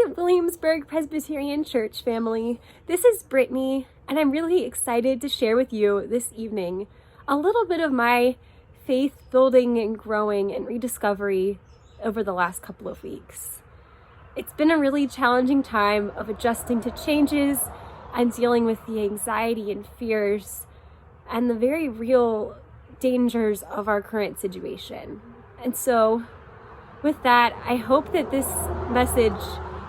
Hi, Williamsburg Presbyterian Church family. This is Brittany, and I'm really excited to share with you this evening a little bit of my faith building and growing and rediscovery over the last couple of weeks. It's been a really challenging time of adjusting to changes and dealing with the anxiety and fears and the very real dangers of our current situation. And so, with that, I hope that this message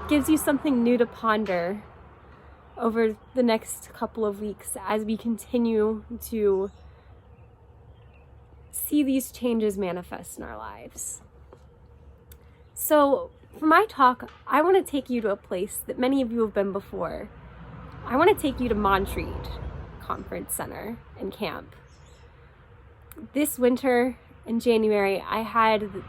gives you something new to ponder over the next couple of weeks as we continue to see these changes manifest in our lives. So, for my talk, I want to take you to a place that many of you have been before. I want to take you to Montreat Conference Center and Camp. This winter in January, I had the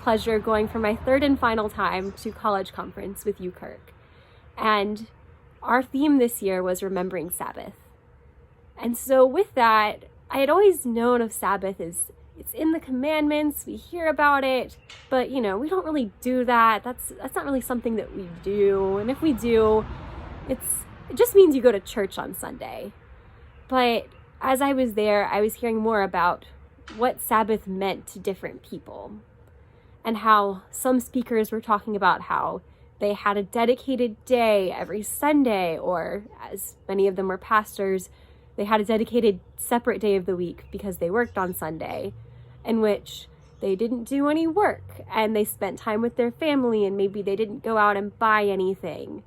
pleasure of going for my third and final time to college conference with UKirk. And our theme this year was remembering Sabbath. And so with that, I had always known of Sabbath as it's in the commandments, we hear about it, but we don't really do that. That's not really something that we do. And if we do, it just means you go to church on Sunday. But as I was there, I was hearing more about what Sabbath meant to different people, and how some speakers were talking about how they had a dedicated day every Sunday, or as many of them were pastors, they had a dedicated separate day of the week because they worked on Sunday, in which they didn't do any work and they spent time with their family, and maybe they didn't go out and buy anything,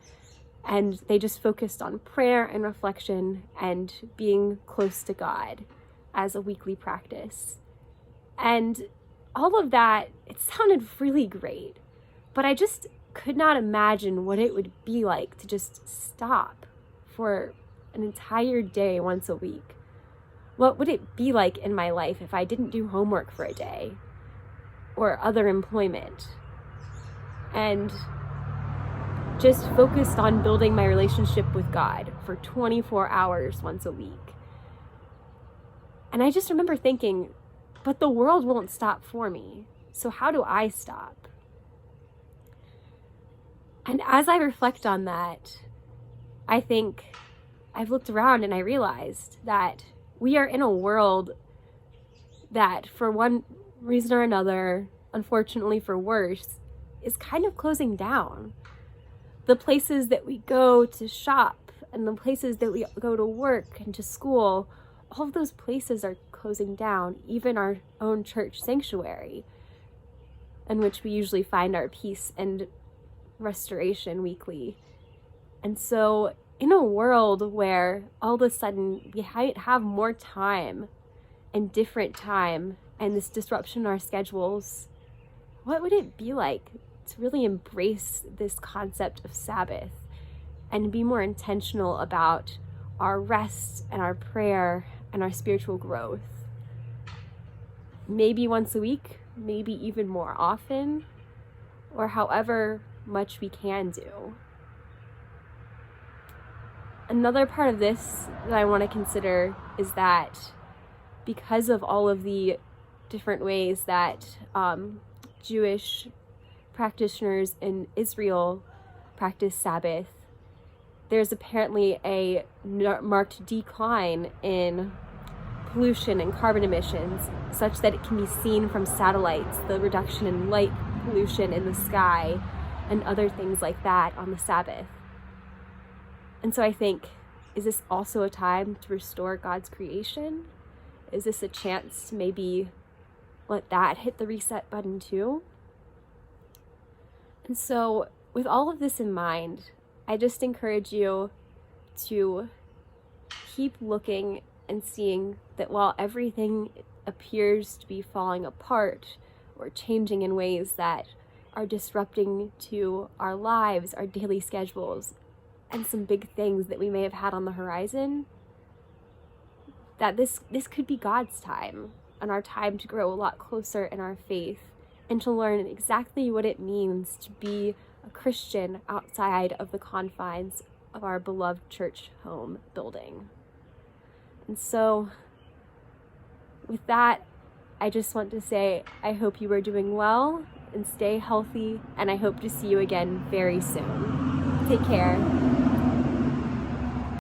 and they just focused on prayer and reflection and being close to God as a weekly practice. And all of that, it sounded really great, but I just could not imagine what it would be like to just stop for an entire day once a week. What would it be like in my life if I didn't do homework for a day or other employment and just focused on building my relationship with God for 24 hours once a week? And I just remember thinking, but the world won't stop for me. So how do I stop? And as I reflect on that, I think I've looked around and I realized that we are in a world that, for one reason or another, unfortunately for worse, is kind of closing down. The places that we go to shop and the places that we go to work and to school, all of those places are closing down, even our own church sanctuary, in which we usually find our peace and restoration weekly. And so in a world where all of a sudden we have more time and different time and this disruption in our schedules, what would it be like to really embrace this concept of Sabbath and be more intentional about our rest and our prayer and our spiritual growth? Maybe once a week, maybe even more often, or however much we can do. Another part of this that I want to consider is that because of all of the different ways that Jewish practitioners in Israel practice Sabbath, there's apparently a marked decline in pollution and carbon emissions, such that it can be seen from satellites, the reduction in light pollution in the sky and other things like that on the Sabbath. And so I think, is this also a time to restore God's creation? Is this a chance to maybe let that hit the reset button too? And so with all of this in mind, I just encourage you to keep looking and seeing that while everything appears to be falling apart or changing in ways that are disrupting to our lives, our daily schedules, and some big things that we may have had on the horizon, that this could be God's time and our time to grow a lot closer in our faith and to learn exactly what it means to be a Christian outside of the confines of our beloved church home building. And so with that, I just want to say I hope you are doing well and stay healthy, and I hope to see you again very soon. Take care.